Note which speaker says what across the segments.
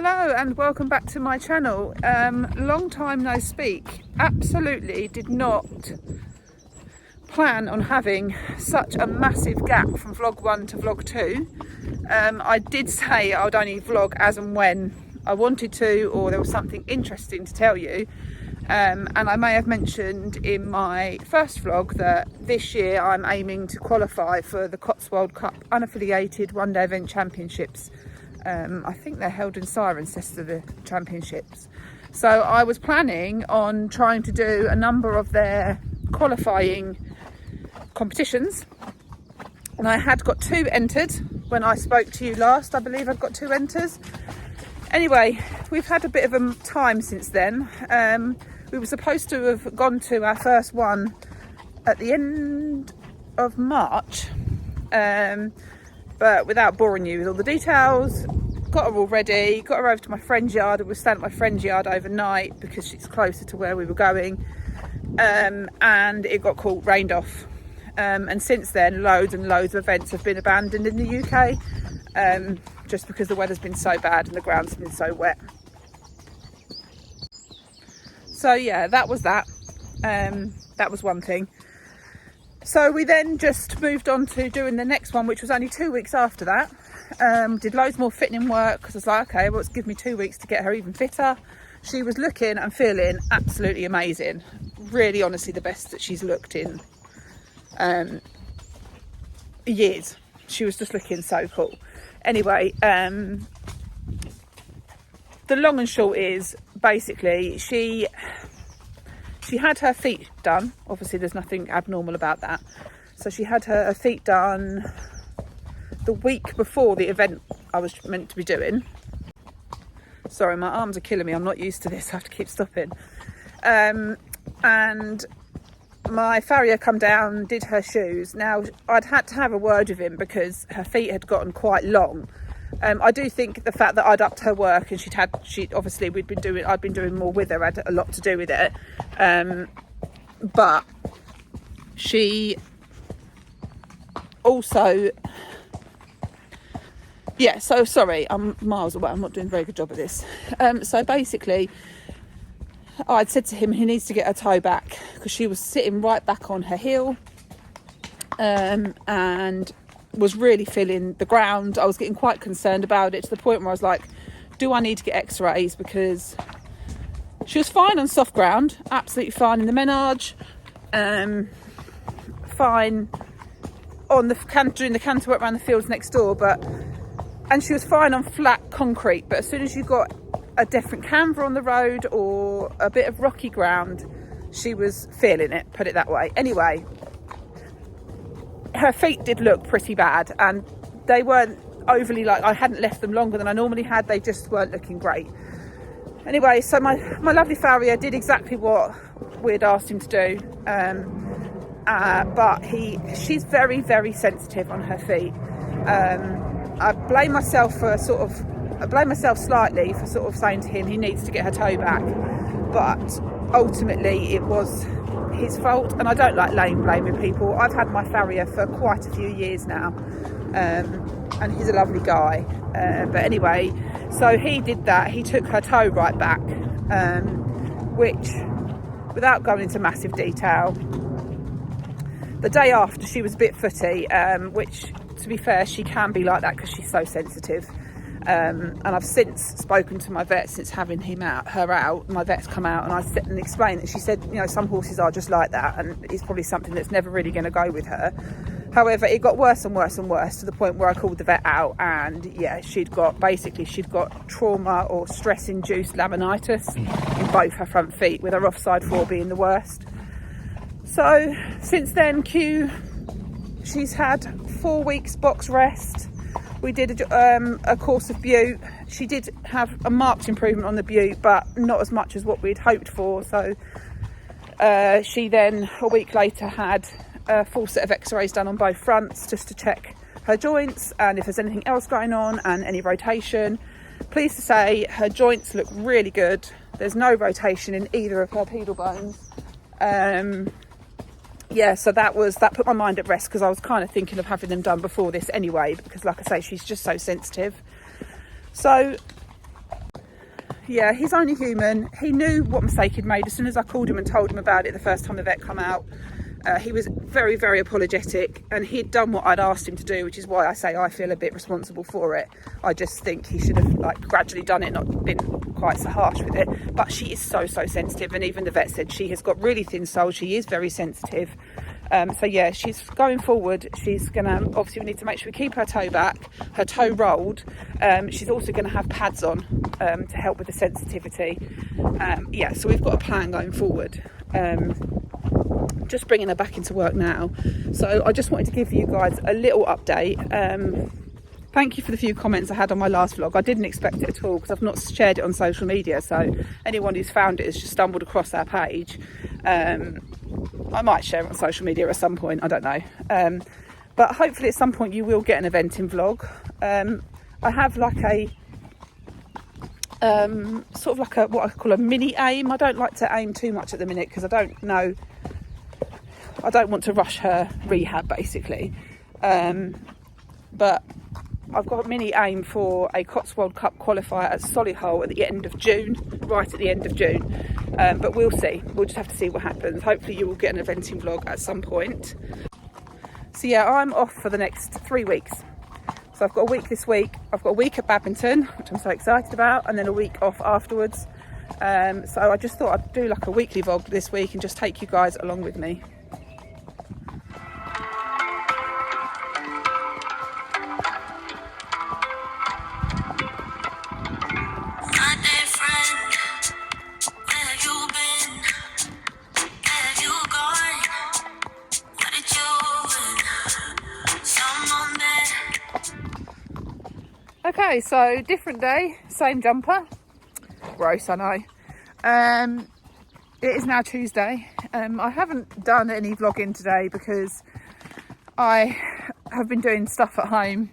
Speaker 1: Hello and welcome back to my channel. Long time no speak. Absolutely did not plan on having such a massive gap from vlog 1 to vlog 2. I did say I would only vlog as and when I wanted to, or there was something interesting to tell you. And I may have mentioned in my first vlog that this year I'm aiming to qualify for the Cotswold Cup Unaffiliated One Day Event Championships. I think they're held in Cirencester, the championships. So I was planning on trying to do a number of their qualifying competitions, and I had got 2 entered when I spoke to you last. I believe I've got 2 enters. Anyway, we've had a bit of a time since then. We were supposed to have gone to our first one at the end of March, but without boring you with all the details, got her all ready, got her over to my friend's yard. We were staying at my friend's yard overnight because she's closer to where we were going, and it got rained off. And since then, loads and loads of events have been abandoned in the UK, just because the weather's been so bad and the ground's been so wet. So yeah, that was that. That was one thing. So we then just moved on to doing the next one, which was only 2 weeks after that. Did loads more fitting work because I was like, okay, well, it's given me 2 weeks to get her even fitter. She was looking and feeling absolutely amazing. Really, honestly, the best that she's looked in years. She was just looking so cool. Anyway, the long and short is basically she had her feet done. Obviously there's nothing abnormal about that. So she had her feet done the week before the event I was meant to be doing. Sorry, my arms are killing me. I'm not used to this. I have to keep stopping. And my farrier come down, did her shoes. Now I'd had to have a word with him because her feet had gotten quite long. I do think the fact that I'd upped her work and obviously I'd been doing more with her had a lot to do with it. But she also, yeah, so sorry, I'm miles away. I'm not doing a very good job of this. So basically, I'd said to him he needs to get her toe back because she was sitting right back on her heel, and was really feeling the ground. I was getting quite concerned about it to the point where I was like, do I need to get x-rays? Because she was fine on soft ground, absolutely fine in the menage, fine on doing the canter work around the fields next door, and she was fine on flat concrete. But as soon as you got a different camber on the road or a bit of rocky ground, she was feeling it, put it that way. Anyway, her feet did look pretty bad, and they weren't overly, like, I hadn't left them longer than I normally had. They just weren't looking great. Anyway, so my lovely farrier did exactly what we'd asked him to do, but she's very, very sensitive on her feet. I blame myself slightly for sort of saying to him he needs to get her toe back, but ultimately it was his fault, and I don't like blaming people. I've had my farrier for quite a few years now, and he's a lovely guy. But anyway, so he did that. He took her toe right back, which, without going into massive detail, the day after she was a bit footy, which, to be fair, she can be like that because she's so sensitive. And I've since spoken to my vet since having her out. My vet's come out and I sit and explained that. She said, you know, some horses are just like that, and it's probably something that's never really going to go with her. However, it got worse and worse and worse to the point where I called the vet out, and yeah, she'd got trauma or stress-induced laminitis in both her front feet, with her offside 4 being the worst. So since then, she's had 4 weeks box rest. We did a course of bute. She did have a marked improvement on the bute, but not as much as what we'd hoped for. So she then, a week later, had a full set of x-rays done on both fronts just to check her joints and if there's anything else going on and any rotation. Pleased to say her joints look really good. There's no rotation in either of her pedal bones. Yeah, so that put my mind at rest, because I was kind of thinking of having them done before this anyway, because like I say, she's just so sensitive. So yeah, he's only human. He knew what mistake he'd made as soon as I called him and told him about it the first time the vet come out. He was very, very apologetic, and he'd done what I'd asked him to do, which is why I say I feel a bit responsible for it. I just think he should have like gradually done it, not been quite so harsh with it. But she is so sensitive, and even the vet said she has got really thin soles. She is very sensitive. So yeah, she's going forward. She's gonna, obviously we need to make sure we keep her toe back, her toe rolled. She's also going to have pads on to help with the sensitivity. Yeah, so we've got a plan going forward. Just bringing her back into work now. So I just wanted to give you guys a little update. Thank you for the few comments I had on my last vlog. I didn't expect it at all because I've not shared it on social media, so anyone who's found it has just stumbled across our page. I might share it on social media at some point, I don't know. But hopefully at some point you will get an eventing vlog. I have like a sort of like a, what I call a mini aim. I don't like to aim too much at the minute because I don't know, I don't want to rush her rehab basically. But I've got a mini aim for a Cotswold Cup qualifier at Solihull at the end of June, right at the end of June. But we'll see. We'll just have to see what happens. Hopefully you will get an eventing vlog at some point. So yeah, I'm off for the next 3 weeks. So I've got a week this week. I've got a week at Badminton, which I'm so excited about, and then a week off afterwards. So I just thought I'd do like a weekly vlog this week and just take you guys along with me. Okay, so different day, same jumper. Gross, I know. It is now Tuesday. I haven't done any vlogging today because I have been doing stuff at home.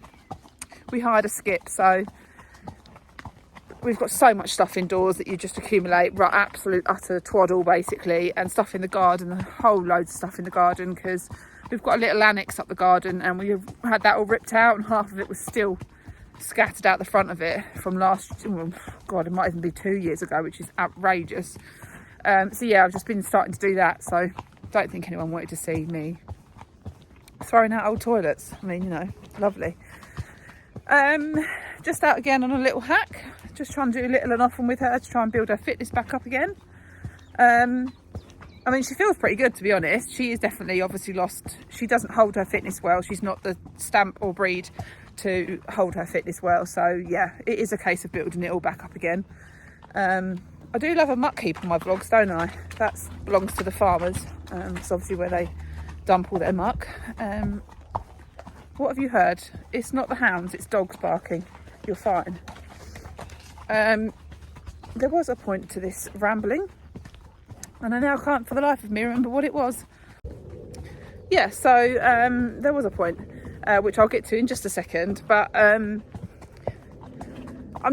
Speaker 1: We hired a skip, so we've got so much stuff indoors that you just accumulate, absolute utter twaddle basically, and stuff in the garden, a whole load of stuff in the garden because we've got a little annex up the garden and we had that all ripped out and half of it was still scattered out the front of it from last, oh God, it might even be 2 years ago, which is outrageous. So yeah, I've just been starting to do that, so don't think anyone wanted to see me throwing out old toilets. I mean, you know, lovely. Just out again on a little hack, just trying to do little and often with her to try and build her fitness back up again. I mean, she feels pretty good, to be honest. She is definitely obviously lost. She doesn't hold her fitness well. She's not the stamp or breed to hold her fitness well. So yeah, it is a case of building it all back up again. I do love a muck heap on my vlogs, don't I? That belongs to the farmers. It's obviously where they dump all their muck. What have you heard? It's not the hounds, it's dogs barking. You're fine. There was a point to this rambling, and I now can't for the life of me remember what it was. Yeah, so there was a point, which I'll get to in just a second, but I'm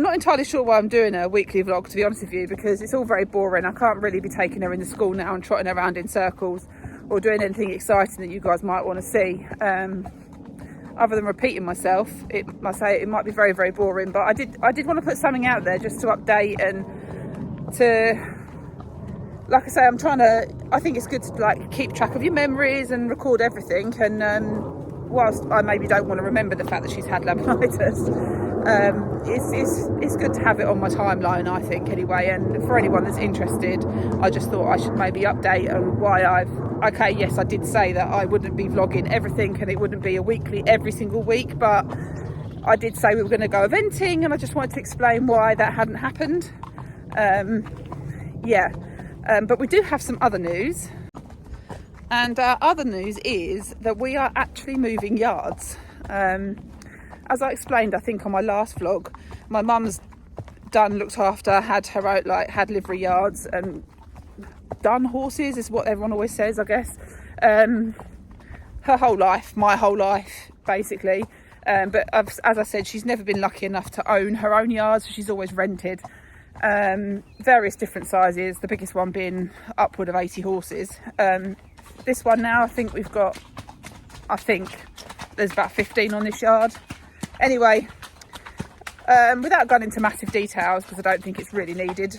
Speaker 1: not entirely sure why I'm doing a weekly vlog, to be honest with you, because it's all very boring. I can't really be taking her into school now and trotting around in circles or doing anything exciting that you guys might want to see. Other than repeating myself, it might be very, very boring, but I did want to put something out there just to update and to, like I say, I think it's good to like keep track of your memories and record everything. And whilst I maybe don't want to remember the fact that she's had laminitis, it's good to have it on my timeline, I think, anyway. And for anyone that's interested, I just thought I should maybe update on why okay, yes, I did say that I wouldn't be vlogging everything and it wouldn't be a weekly every single week, but I did say we were going to go eventing, and I just wanted to explain why that hadn't happened. But we do have some other news, and other news is that we are actually moving yards. As I explained, I think on my last vlog, my mum's looked after, had livery yards and done horses, is what everyone always says, I guess. Her whole life, my whole life, basically. But as I said, she's never been lucky enough to own her own yard, so she's always rented. Various different sizes, the biggest one being upward of 80 horses. This one now, I think there's about 15 on this yard. Anyway, Without going into massive details, because I don't think it's really needed,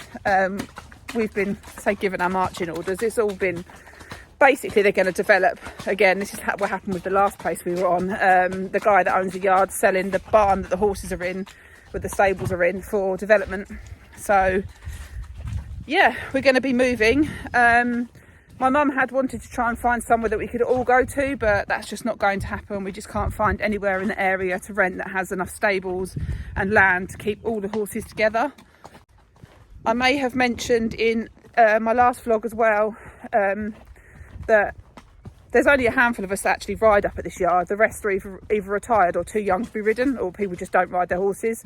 Speaker 1: we've been, say, given our marching orders. It's all been, basically they're going to develop, again, this is what happened with the last place we were on. The guy that owns the yard selling the barn that the horses are in, where the stables are in, for development. So yeah, we're going to be moving. My mum had wanted to try and find somewhere that we could all go to, but that's just not going to happen. We just can't find anywhere in the area to rent that has enough stables and land to keep all the horses together. I may have mentioned in my last vlog as well that there's only a handful of us that actually ride up at this yard. The rest are either retired or too young to be ridden, or people just don't ride their horses.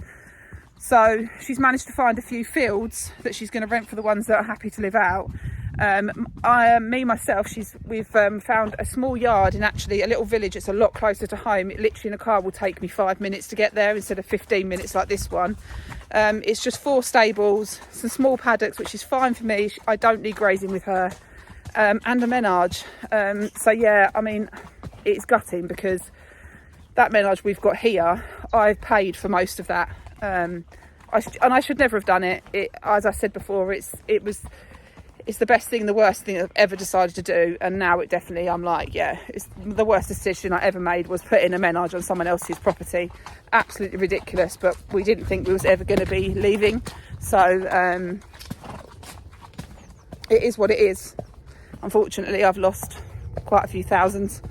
Speaker 1: So she's managed to find a few fields that she's going to rent for the ones that are happy to live out. Myself, we've found a small yard in actually a little village. It's a lot closer to home. It literally in a car will take me 5 minutes to get there instead of 15 minutes like this one. It's just 4 stables, some small paddocks, which is fine for me. I don't need grazing with her, and a menage. So yeah, I mean, it's gutting because that menage we've got here, I've paid for most of that. And I should never have done it. As I said before, it's the best thing, the worst thing I've ever decided to do. And now it definitely, I'm like, yeah, it's the worst decision I ever made was putting a menage on someone else's property. Absolutely ridiculous, but we didn't think we was ever going to be leaving. So it is what it is. Unfortunately, I've lost quite a few thousands.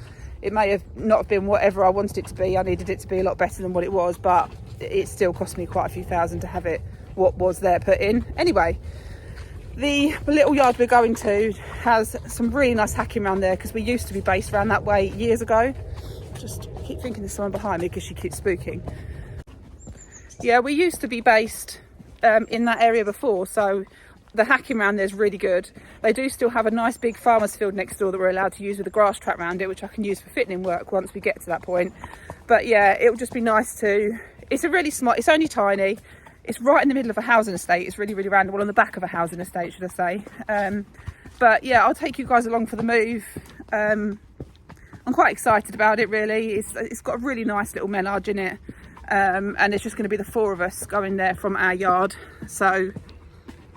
Speaker 1: It may have not been whatever I wanted it to be. I needed it to be a lot better than what it was, but it still cost me quite a few thousand to have it, what was there, put in. Anyway, the little yard we're going to has some really nice hacking around there, because we used to be based around that way years ago. Just keep thinking there's someone behind me because she keeps spooking. Yeah, we used to be based in that area before, so the hacking around there is really good. They do still have a nice big farmer's field next door that we're allowed to use with a grass track around it, which I can use for fitting work once we get to that point. But yeah, it would just be nice to, it's a really smart, it's only tiny. It's right in the middle of a housing estate. It's really, really random. Well, on the back of a housing estate, should I say. But yeah, I'll take you guys along for the move. I'm quite excited about it, really. It's got a really nice little menage in it. And it's just going to be the 4 of us going there from our yard. So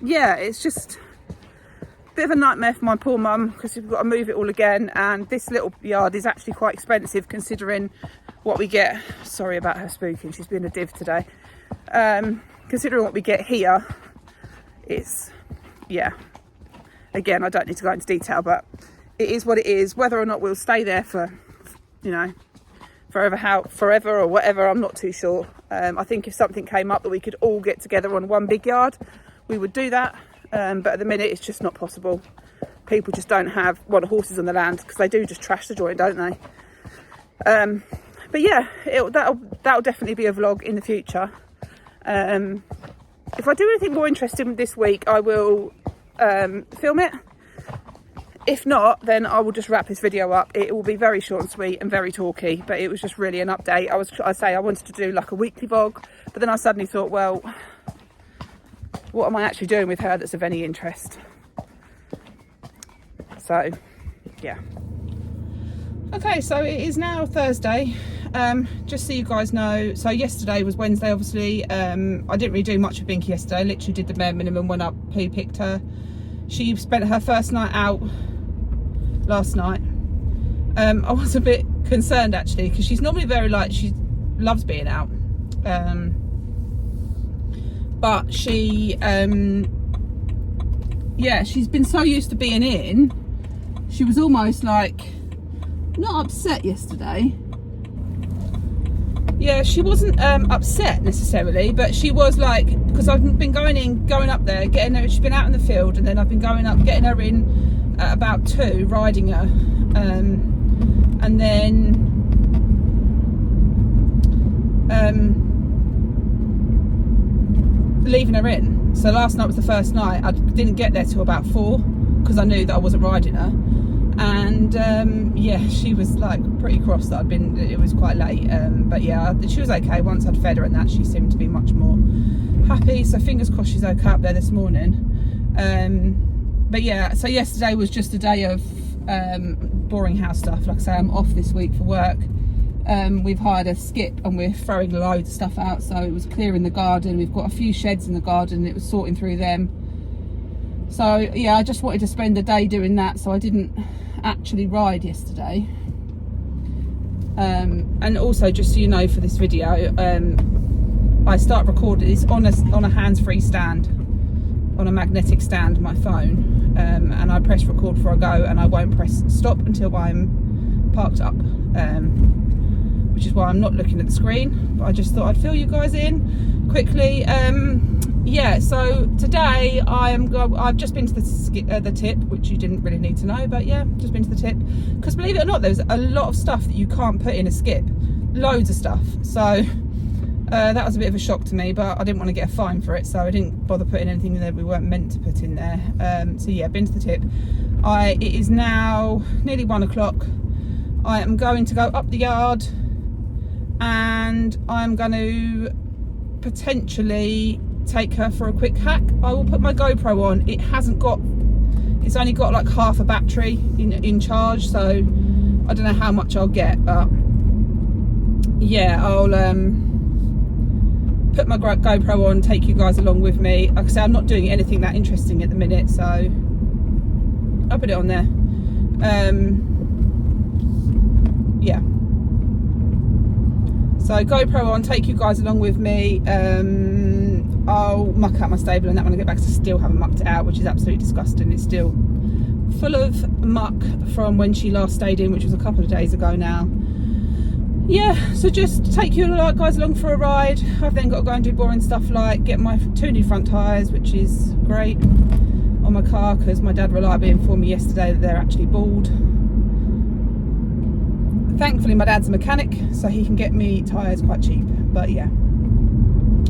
Speaker 1: yeah, it's just a bit of a nightmare for my poor mum, because we've got to move it all again. And this little yard is actually quite expensive considering what we get. Sorry about her spooking. She's been a div today. Considering what we get here, it's, yeah, again, I don't need to go into detail, but it is what it is. Whether or not we'll stay there for, you know, forever or whatever, I'm not too sure. I think if something came up that we could all get together on one big yard, we would do that. But at the minute, it's just not possible. People just don't want horses on the land, because they do just trash the joint, don't they? But yeah, that'll definitely be a vlog in the future. If I do anything more interesting this week, I will film it. If not, then I will just wrap this video up. It will be very short and sweet and very talky, but it was just really an update. I wanted to do like a weekly vlog, but then I suddenly thought, well, what am I actually doing with her that's of any interest? So yeah. Okay, so it is now Thursday. Just so you guys know, so yesterday was Wednesday, obviously. I didn't really do much with Binky yesterday. I literally did the bare minimum, went up, picked her. She spent her first night out last night. I was a bit concerned actually, because she's normally very she loves being out. But she, yeah, she's been so used to being in, she was almost like, not upset yesterday. Yeah, she wasn't upset necessarily, but she was like, because I've been going up there, getting her, she's been out in the field, and then I've been going up, getting her in at about 2, riding her, and then leaving her in. So last night was the first night. I didn't get there till about 4, because I knew that I wasn't riding her. And yeah, she was like pretty cross that it was quite late, but yeah, she was okay. Once I'd fed her and that, she seemed to be much more happy, so fingers crossed she's okay up there this morning. But yeah, so yesterday was just a day of boring house stuff. Like I say, I'm off this week for work. We've hired a skip and we're throwing loads of stuff out, so it was clearing the garden. We've got a few sheds in the garden and it was sorting through them. So yeah, I just wanted to spend the day doing that, so I didn't actually ride yesterday. And also, just so you know, for this video, I start recording this on a hands-free stand, on a magnetic stand, my phone, and I press record before I go, and I won't press stop until I'm parked up, which is why I'm not looking at the screen. But I just thought I'd fill you guys in quickly. Yeah, so today I've just been to the tip, which you didn't really need to know, but yeah, just been to the tip, because believe it or not, there's a lot of stuff that you can't put in a skip, loads of stuff. So that was a bit of a shock to me, but I didn't want to get a fine for it, so I didn't bother putting anything in there we weren't meant to put in there. So yeah, been to the tip. It is now nearly 1 o'clock. I am going to go up the yard, and I'm going to potentially take her for a quick hack. I will put my GoPro on. It's only got like half a battery in charge, so I don't know how much I'll get, but yeah, I'll put my GoPro on, take you guys along with me. Like I say, I'm not doing anything that interesting at the minute, so I'll put it on there. Yeah, so GoPro on, take you guys along with me. I'll muck out my stable and that when I get back, so I still haven't mucked it out, which is absolutely disgusting. It's still full of muck from when she last stayed in, which was a couple of days ago now. Yeah, so just take you guys along for a ride. I've then got to go and do boring stuff like get my 2 new front tyres, which is great, on my car, because my dad reliably informed me yesterday that they're actually bald. Thankfully my dad's a mechanic, so he can get me tyres quite cheap. But yeah,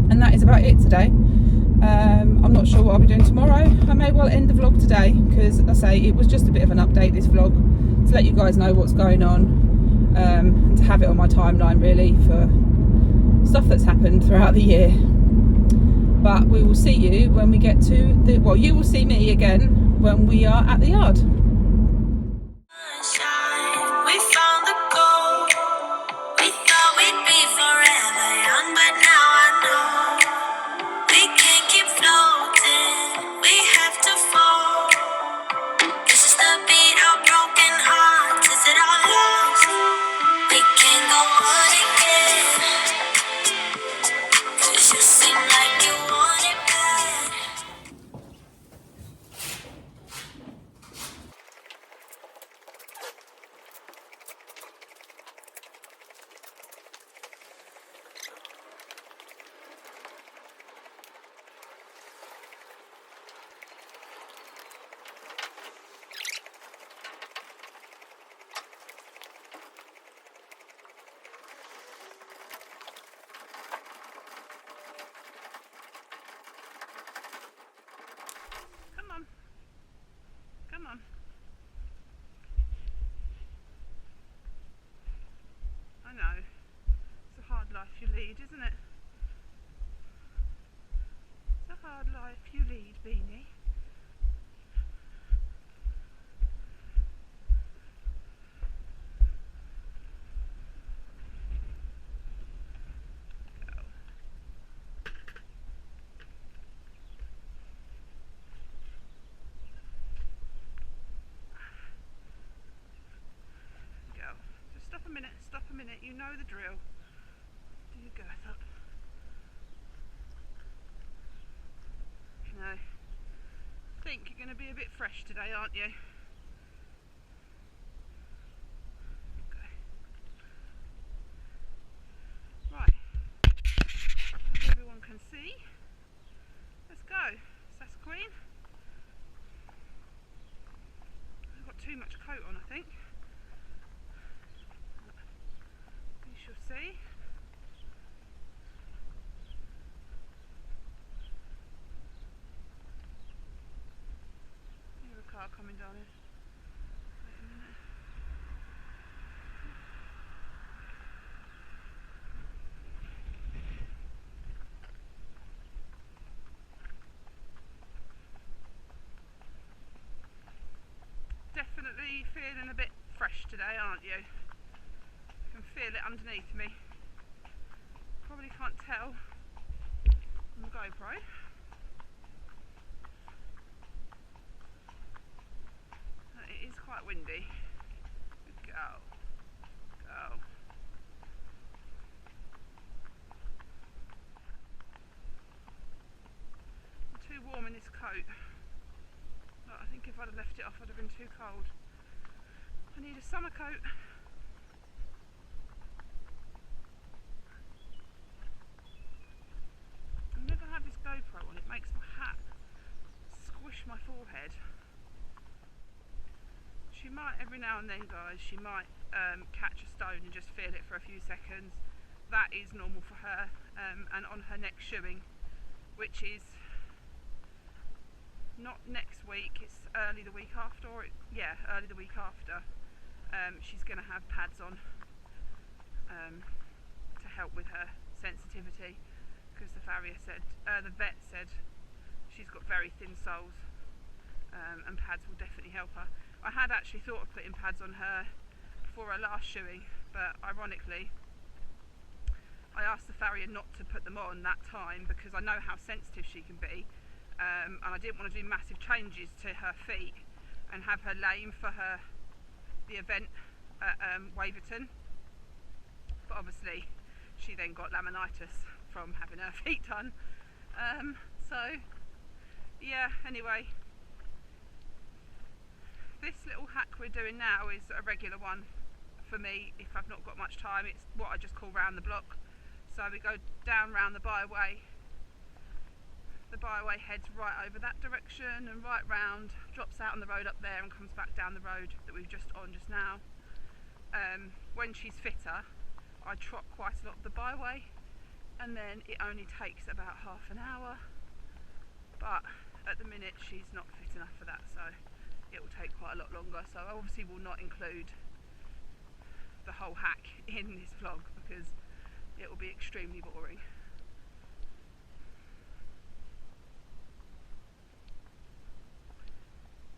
Speaker 1: and that is about it today. I'm not sure what I'll be doing tomorrow. I may well end the vlog today, because I say it was just a bit of an update, this vlog, to let you guys know what's going on, and to have it on my timeline really for stuff that's happened throughout the year. But we will see you when we get to you will see me again when we are at the yard. Come on. I know. It's a hard life you lead, isn't it? It's a hard life you lead, Beanie. Stop a minute, you know the drill. Do your girth up. No. I think you're going to be a bit fresh today, aren't you? Okay. Right. As everyone can see, let's go. Sass Queen. I've got too much coat on, I think. You shall see. Here's a car coming down here. Wait a minute. Definitely feeling a bit fresh today, aren't you? can feel it underneath me. Probably can't tell on the GoPro. It is quite windy. Good girl. Go. I'm too warm in this coat. But I think if I'd have left it off I'd have been too cold. I need a summer coat. I never have this GoPro on, it makes my hat squish my forehead. She might, every now and then guys, she might catch a stone and just feel it for a few seconds. That is normal for her, and on her next shoeing, which is not next week, it's early the week after, or early the week after, she's going to have pads on to help with her sensitivity, because the farrier said, the vet said she's got very thin soles, and pads will definitely help her. I had actually thought of putting pads on her for her last shoeing, but ironically I asked the farrier not to put them on that time because I know how sensitive she can be, and I didn't want to do massive changes to her feet and have her lame for the event at Waverton. But obviously she then got laminitis from having her feet done, so yeah, anyway, this little hack we're doing now is a regular one for me if I've not got much time. It's what I just call round the block. So we go down round the byway. The byway heads right over that direction and right round, drops out on the road up there and comes back down the road that we've just on just now. When she's fitter, I trot quite a lot of the byway, and then it only takes about half an hour. But at the minute she's not fit enough for that, so it will take quite a lot longer. So I obviously will not include the whole hack in this vlog because it will be extremely boring.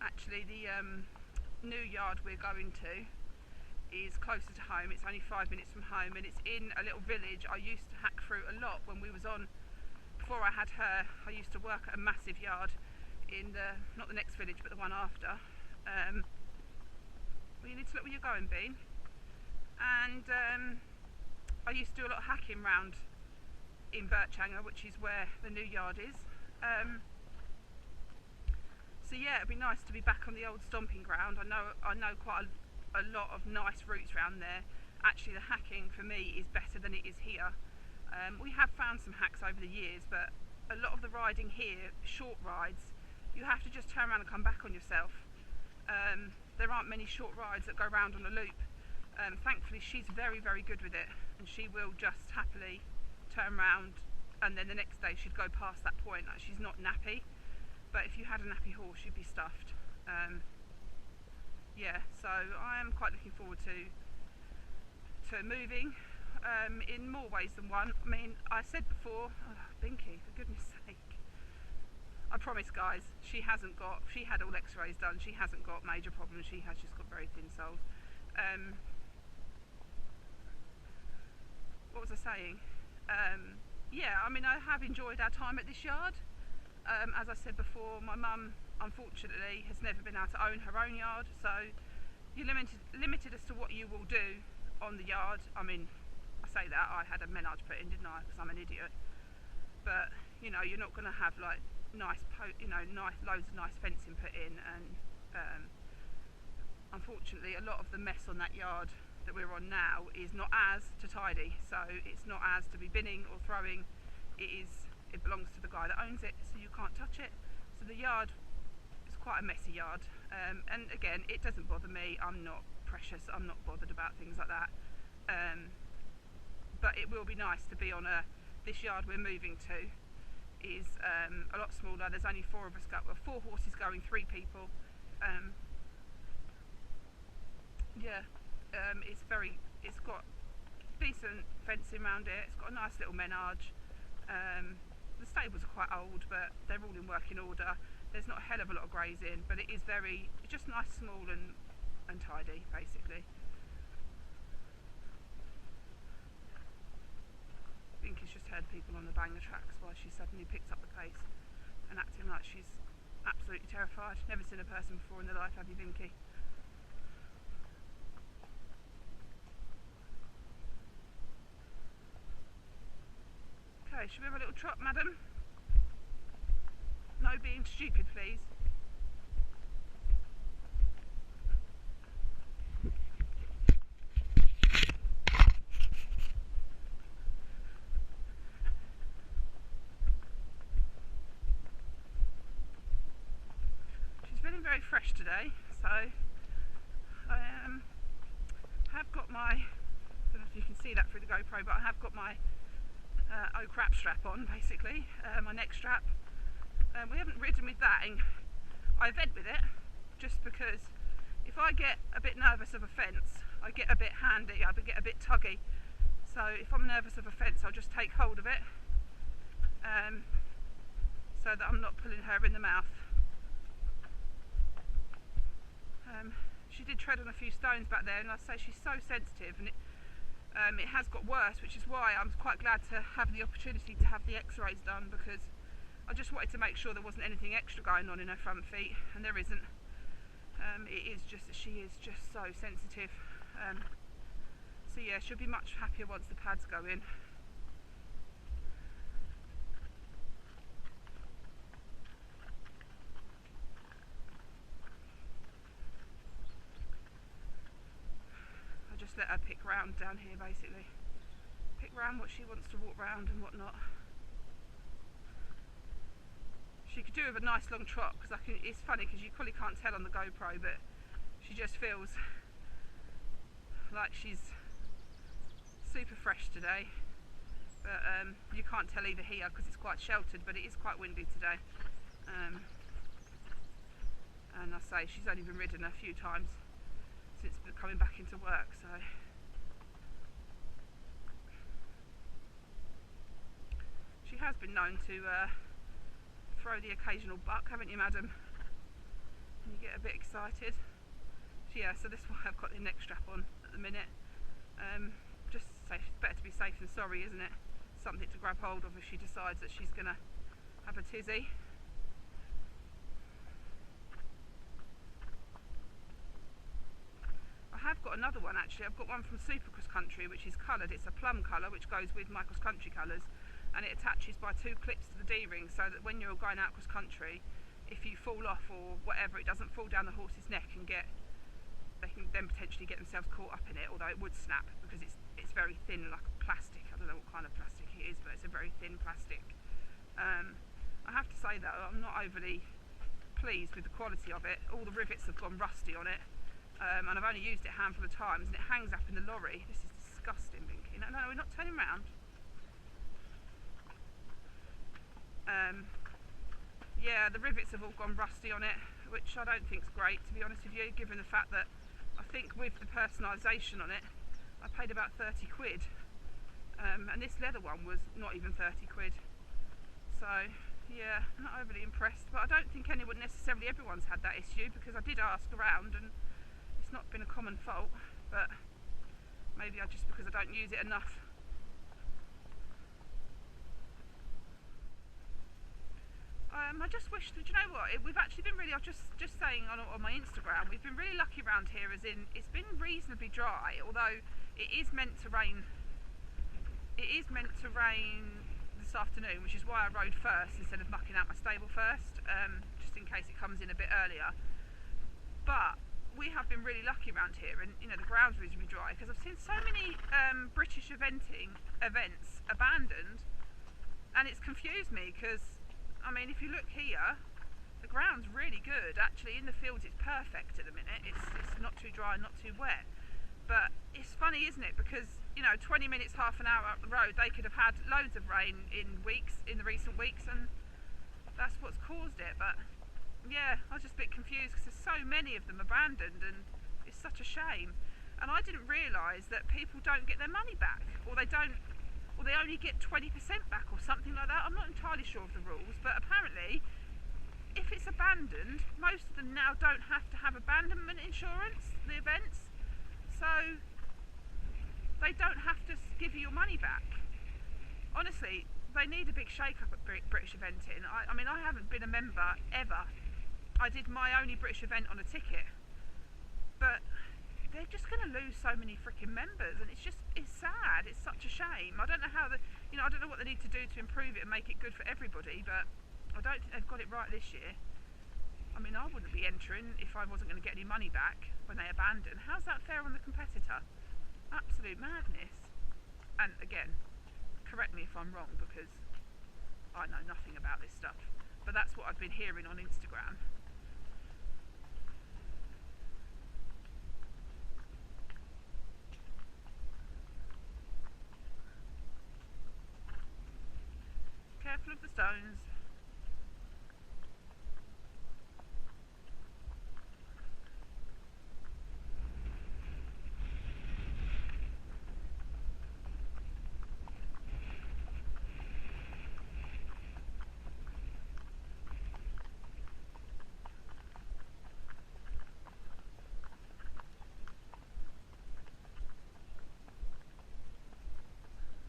Speaker 1: Actually, the new yard we're going to is closer to home. It's only 5 minutes from home, and it's in a little village I used to hack through a lot when we was on. Before I had her, I used to work at a massive yard in the, not the next village, but the one after. Well, you need to look where you're going, Bean. And I used to do a lot of hacking round in Birchanger, which is where the new yard is. So yeah, it'd be nice to be back on the old stomping ground. I know quite a lot of nice routes around there. Actually, the hacking for me is better than it is here. We have found some hacks over the years, but a lot of the riding here, short rides, you have to just turn around and come back on yourself. There aren't many short rides that go round on a loop. Thankfully she's very, very good with it, and she will just happily turn around, and then the next day she'd go past that point. Like, she's not nappy, but if you had a nappy horse you'd be stuffed. Yeah, so I am quite looking forward to moving in more ways than one. I mean, I said before, Binky, for goodness sake, I promise guys, she had all x-rays done, she hasn't got major problems, she has just got very thin soles. What was I saying? Yeah, I mean, I have enjoyed our time at this yard. As I said before, my mum unfortunately has never been able to own her own yard, so you're limited as to what you will do on the yard. I mean, I say that, I had a menage put in, didn't I, because I'm an idiot. But you know, you're not going to have like loads of nice fencing put in, and unfortunately a lot of the mess on that yard that we're on now is not as to tidy, so it's not as to be binning or throwing. It belongs to the guy that owns it, so you can't touch it. So the yard is quite a messy yard, and again, it doesn't bother me. I'm not precious, I'm not bothered about things like that, but it will be nice to be on this yard we're moving to is a lot smaller. There's only 4 of us well, 4 horses going, 3 people. Yeah, it's got decent fencing around it, it's got a nice little menage. The stables are quite old, but they're all in working order. There's not a hell of a lot of grazing, but it's just nice, small and tidy, basically. heard people on the banger tracks while she suddenly picked up the pace and acting like she's absolutely terrified. Never seen a person before in their life, have you, Vinky? Okay, should we have a little trot, madam? No being stupid, please. She's feeling very fresh today, so I have got my, I don't know if you can see that through the GoPro, but I have got my oh crap strap on, basically, my neck strap. We haven't ridden with that, and I vent with it just because if I get a bit nervous of a fence, I get a bit handy, I get a bit tuggy. So if I'm nervous of a fence, I'll just take hold of it so that I'm not pulling her in the mouth. She did tread on a few stones back there, and I say she's so sensitive, and it has got worse, which is why I'm quite glad to have the opportunity to have the x-rays done, because I just wanted to make sure there wasn't anything extra going on in her front feet, and there isn't. It is just that she is just so sensitive. So yeah, she'll be much happier once the pads go in. I just let her pick round down here, basically. Pick round what she wants to walk round and what not. She could do with a nice long trot, because it's funny because you probably can't tell on the GoPro, but she just feels like she's super fresh today. But you can't tell either here because it's quite sheltered, but it is quite windy today. And I say she's only been ridden a few times since coming back into work, so she has been known to throw the occasional buck, haven't you, madam? And you get a bit excited. So yeah, so this is why I've got the neck strap on at the minute. Just safe, it's better to be safe than sorry, isn't it? Something to grab hold of if she decides that she's gonna have a tizzy. I have got another one actually. I've got one from Supercross Country, which is coloured. It's a plum colour, which goes with my cross country colours, and it attaches by 2 clips to the D-ring, so that when you're going out cross country, if you fall off or whatever, it doesn't fall down the horse's neck and they can then potentially get themselves caught up in it, although it would snap because it's very thin, like plastic. I don't know what kind of plastic it is, but it's a very thin plastic. I have to say though, I'm not overly pleased with the quality of it. All the rivets have gone rusty on it, and I've only used it a handful of times, and it hangs up in the lorry. This is disgusting, Vinky. No, we're not turning around. Yeah, the rivets have all gone rusty on it, which I don't think's great, to be honest with you, given the fact that I think with the personalisation on it, I paid about 30 quid, and this leather one was not even 30 quid. So yeah, not overly impressed, but I don't think everyone's had that issue, because I did ask around and it's not been a common fault, but maybe just because I don't use it enough. I just wish that, you know what, we've actually been really, I was just saying on my Instagram, we've been really lucky around here, as in it's been reasonably dry, although it is meant to rain. It is meant to rain this afternoon, which is why I rode first instead of mucking out my stable first, just in case it comes in a bit earlier. But we have been really lucky around here, and you know, the ground's reasonably dry, because I've seen so many British events abandoned, and it's confused me, because I mean, if you look here, the ground's really good. Actually, in the fields it's perfect at the minute. It's not too dry, not too wet. But it's funny, isn't it? Because, you know, 20 minutes, half an hour up the road, they could have had loads of rain in the recent weeks, and that's what's caused it. But yeah, I was just a bit confused because there's so many of them abandoned, and it's such a shame. And I didn't realise that people don't get their money back, or they only get 20% back or something like that. I'm not entirely sure of the rules, but apparently if it's abandoned, most of them now don't have to have abandonment insurance, the events, so they don't have to give you your money back. honestly, they need a big shake-up at British Eventing. I mean, I haven't been a member ever. I did my only British event on a ticket, but they're just going to lose so many freaking members, and it's sad. It's such a shame. I don't know how I don't know what they need to do to improve it and make it good for everybody, but I don't think they've got it right this year. I mean, I wouldn't be entering if I wasn't going to get any money back when they abandon. How's that fair on the competitor? Absolute madness. And again, correct me if I'm wrong, because I know nothing about this stuff, but that's what I've been hearing on Instagram. Careful of the stones.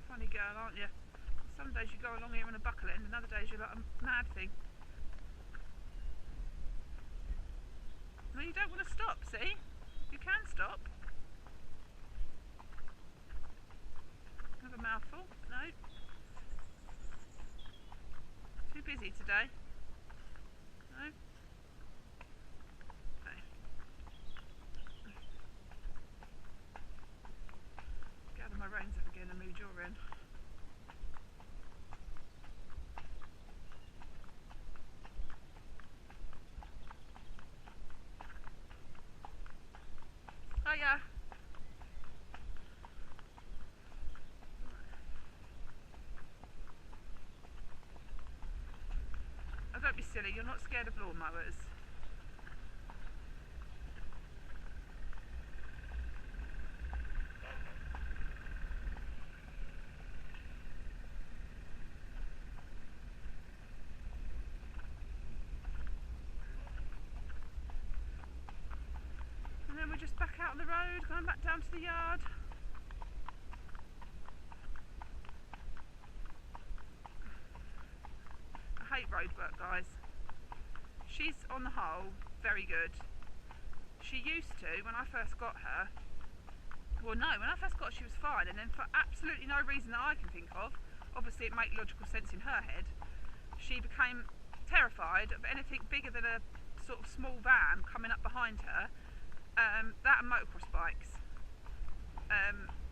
Speaker 1: Funny girl, aren't you? Some days you go along here on a buckle end, and other days you're like a mad thing. No, you don't want to stop, see? You can stop. Have a mouthful? No. Too busy today? No? Okay. Gather my reins up again and mood you're in. Hiya. Oh, don't be silly, you're not scared of lawnmowers. And then we're just back out on the road, going back down to the yard. I hate roadwork, guys. She's, on the whole, very good. She used to, when I first got her, well no, when I first got her she was fine, and then for absolutely no reason that I can think of, obviously it made logical sense in her head, she became terrified of anything bigger than a sort of small van coming up behind her, that and motocross bikes.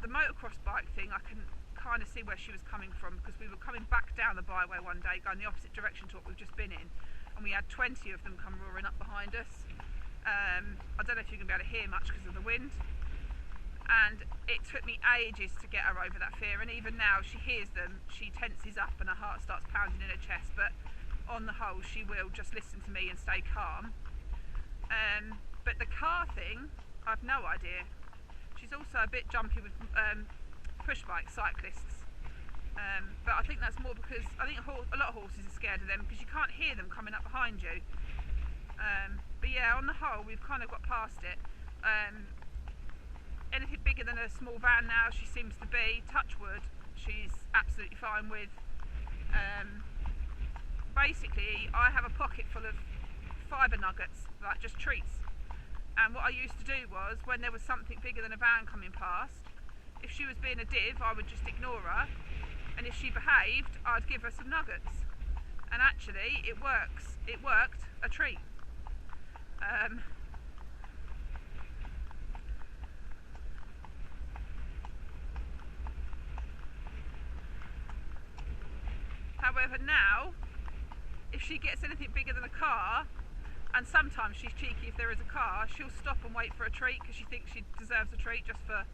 Speaker 1: The motocross bike thing, I can kind of see where she was coming from, because we were coming back down the byway one day, going the opposite direction to what we've just been in, and we had 20 of them come roaring up behind us. I don't know if you're going to be able to hear much because of the wind, and it took me ages to get her over that fear, and even now she hears them, she tenses up and her heart starts pounding in her chest, but on the whole she will just listen to me and stay calm. But the car thing, I've no idea. She's also a bit jumpy with push bike cyclists, but I think that's more because I think a lot of horses are scared of them because you can't hear them coming up behind you. But yeah, on the whole we've kind of got past it. Anything bigger than a small van now she seems to be, touch wood, she's absolutely fine with. Basically I have a pocket full of fibre nuggets, like just treats, and what I used to do was when there was something bigger than a van coming past, if she was being a div I would just ignore her, and if she behaved I'd give her some nuggets, and actually it works. It worked a treat. However now, if she gets anything bigger than a car, and sometimes she's cheeky if there is a car, she'll stop and wait for a treat because she thinks she deserves a treat just for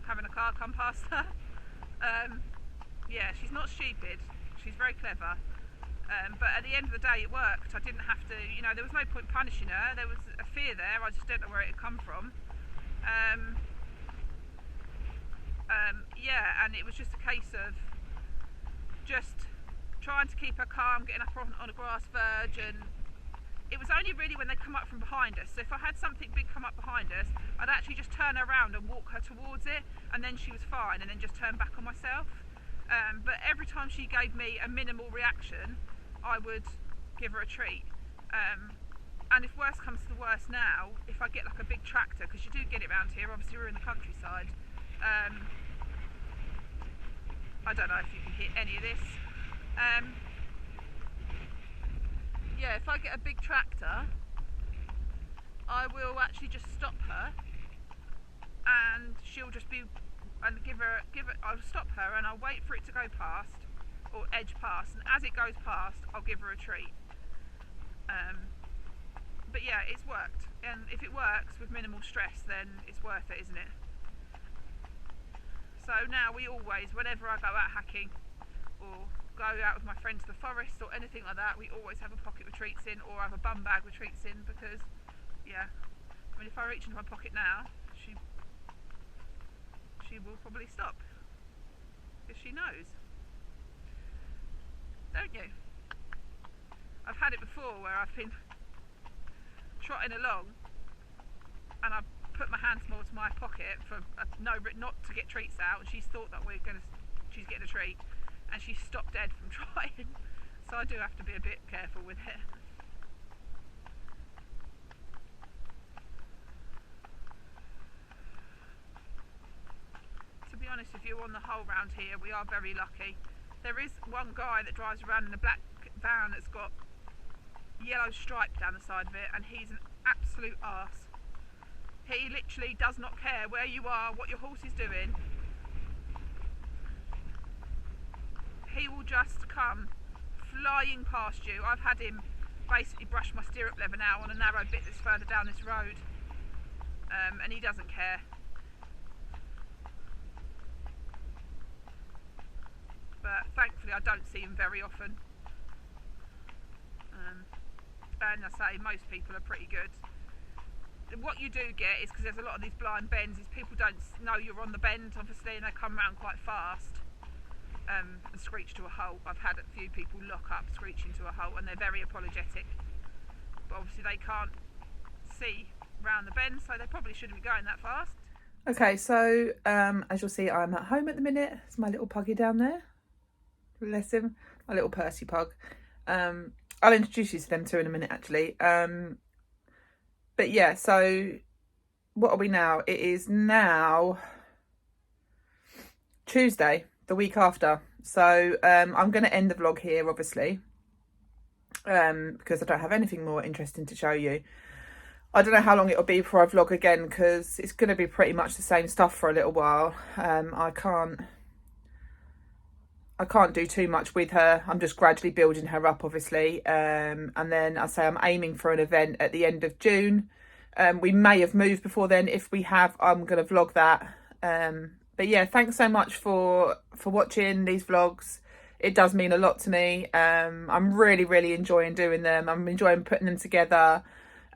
Speaker 1: having a car come past her. Yeah, she's not stupid, she's very clever, but at the end of the day it worked. I didn't have to, there was no point punishing her, there was a fear there, I just don't know where it had come from. Yeah, and it was just a case of just trying to keep her calm, getting up on a grass verge, and it was only really when they come up from behind us. So if I had something big come up behind us, I'd actually just turn her around and walk her towards it, and then she was fine, and then just turn back on myself. But every time she gave me a minimal reaction, I would give her a treat. And if worse comes to worse now, if I get like a big tractor, because you do get it around here, obviously we're in the countryside. I don't know if you can hear any of this. Yeah, if I get a big tractor, I will actually just stop her, and she'll just be, and I'll stop her and I'll wait for it to go past, or edge past, and as it goes past, I'll give her a treat. But yeah, it's worked, and if it works with minimal stress, then it's worth it, isn't it? So now we always, whenever I go out hacking or go out with my friends to the forest or anything like that, we always have a pocket with treats in, or have a bum bag with treats in, because yeah, I mean, if I reach into my pocket now, she will probably stop, because she knows, don't you? I've had it before where I've been trotting along and I've put my hand towards my pocket for not to get treats out, and she's thought that she's getting a treat, and she stopped dead from trying. So I do have to be a bit careful with it. To be honest with you, on the whole round here, we are very lucky. There is one guy that drives around in a black van that's got yellow stripe down the side of it, and he's an absolute arse. He literally does not care where you are, what your horse is doing. He will just come flying past you. I've had him basically brush my stirrup leather now on a narrow bit that's further down this road, and he doesn't care. But thankfully I don't see him very often. And I say most people are pretty good. What you do get is, because there's a lot of these blind bends, is people don't know you're on the bend, obviously, and they come around quite fast and screech to a halt. I've had a few people lock up screeching to a halt, and they're very apologetic. But obviously they can't see round the bend, so they probably shouldn't be going that fast. Okay, so as you'll see, I'm at home at the minute. It's my little puggy down there. Bless him. My little Percy pug. I'll introduce you to them too in a minute, actually. But yeah, so what are we now? It is now Tuesday, the week after. So I'm going to end the vlog here, obviously, because I don't have anything more interesting to show you. I don't know how long it'll be before I vlog again, because it's going to be pretty much the same stuff for a little while. I can't do too much with her. I'm just gradually building her up, obviously. And then I say I'm aiming for an event at the end of June. We may have moved before then. If we have, I'm going to vlog that. But yeah, thanks so much for watching these vlogs. It does mean a lot to me. I'm really enjoying doing them. I'm enjoying putting them together,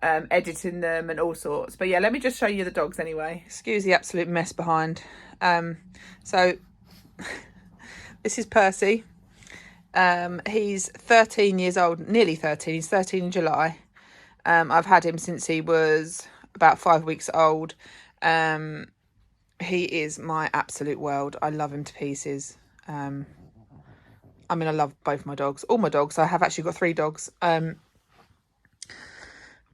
Speaker 1: editing them and all sorts. But yeah, let me just show you the dogs anyway. Excuse the absolute mess behind. So this is Percy. He's 13 years old, nearly 13. He's 13 in July. I've had him since he was about 5 weeks old. He is my absolute world. I love him to pieces. I mean, I love both my dogs, all my dogs. I have actually got 3 dogs.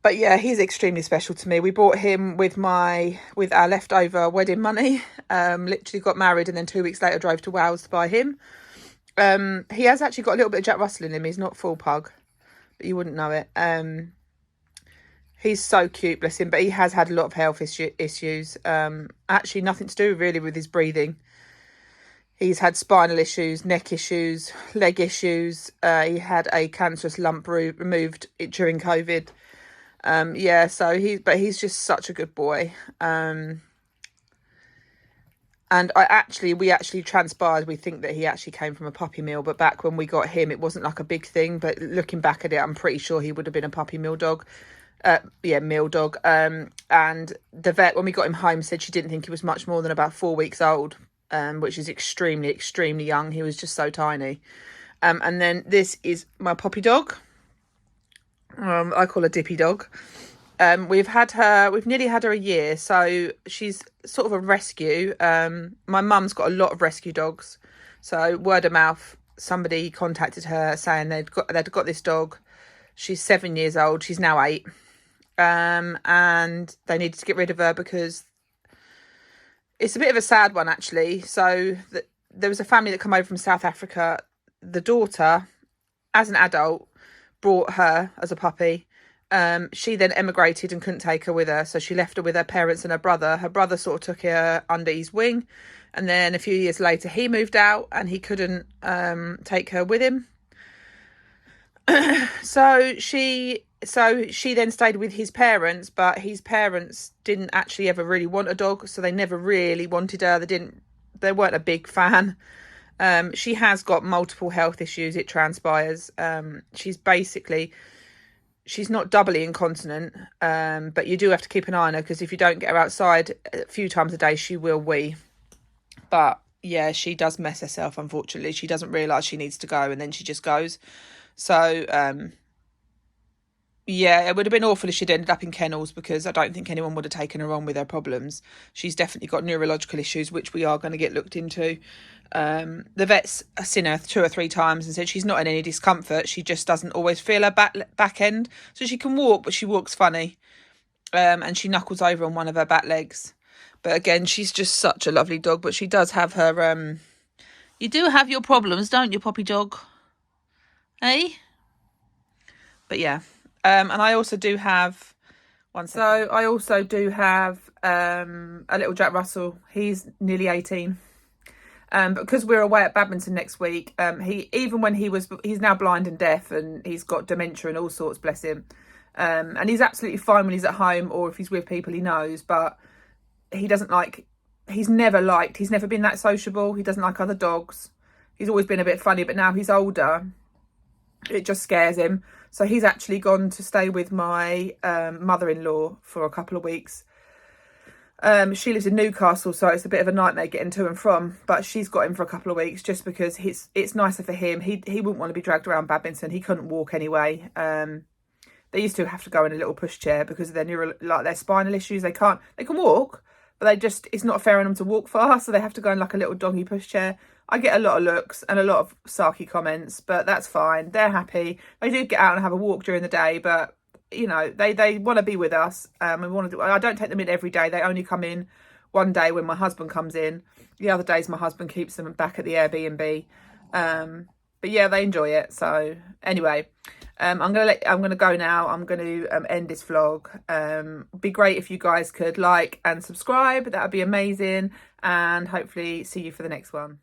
Speaker 1: But yeah, he's extremely special to me. We bought him with our leftover wedding money. Literally got married and then 2 weeks later drove to Wales to buy him. He has actually got a little bit of Jack Russell in him. He's not full pug, but you wouldn't know it. He's so cute, bless him, but he has had a lot of health issues. Actually, nothing to do really with his breathing. He's had spinal issues, neck issues, leg issues. He had a cancerous lump removed during COVID. Yeah, so he's just such a good boy. And we actually transpired, we think that he actually came from a puppy mill, but back when we got him, it wasn't like a big thing. But looking back at it, I'm pretty sure he would have been a puppy mill dog. Mill dog. And the vet, when we got him home, said she didn't think he was much more than about 4 weeks old, which is extremely young. He was just so tiny. And then this is my puppy dog. I call her Dippy Dog. We've nearly had her a year, so she's sort of a rescue. My mum's got a lot of rescue dogs, So word of mouth, somebody contacted her saying they'd got this dog. She's 7 years old. She's now 8. And they needed to get rid of her because it's a bit of a sad one, actually. So there was a family that come over from South Africa. The daughter, as an adult, brought her as a puppy. She then emigrated and couldn't take her with her, so she left her with her parents and her brother. Her brother sort of took her under his wing, and then a few years later he moved out and he couldn't take her with him. So she then stayed with his parents, but his parents didn't actually ever really want a dog, so they never really wanted her. They weren't a big fan. She has got multiple health issues, it transpires. She's not doubly incontinent, but you do have to keep an eye on her, because if you don't get her outside a few times a day, she will wee. But yeah, she does mess herself, unfortunately. She doesn't realise she needs to go, and then she just goes. So yeah, it would have been awful if she'd ended up in kennels, because I don't think anyone would have taken her on with her problems. She's definitely got neurological issues, which we are going to get looked into. The vet's seen her 2 or 3 times and said she's not in any discomfort. She just doesn't always feel her back end. So she can walk, but she walks funny. And she knuckles over on one of her back legs. But again, she's just such a lovely dog. But she does have her... You do have your problems, don't you, Poppy dog? Eh? But yeah. And I also do have... So I also do have a little Jack Russell. He's nearly 18. But because we're away at badminton next week, he's now blind and deaf, and he's got dementia and all sorts, bless him. And he's absolutely fine when he's at home, or if he's with people he knows, but he's never been that sociable. He doesn't like other dogs. He's always been a bit funny, but now he's older, it just scares him. So he's actually gone to stay with my mother-in-law for a couple of weeks. She lives in Newcastle, so it's a bit of a nightmare getting to and from, but she's got him for a couple of weeks just because it's nicer for him. He wouldn't want to be dragged around badminton. He couldn't walk anyway. They used to have to go in a little pushchair because of their spinal issues. They can walk, but it's not fair on them to walk far, so they have to go in like a little doggy pushchair. I get a lot of looks and a lot of sarky comments, but that's fine. They're happy. They do get out and have a walk during the day, but you know, they want to be with us. I don't take them in every day. They only come in one day when my husband comes in. The other days my husband keeps them back at the Airbnb. But yeah, they enjoy it. So anyway, I'm gonna go now. I'm going to end this vlog. Be great if you guys could like and subscribe. That would be amazing. And hopefully see you for the next one.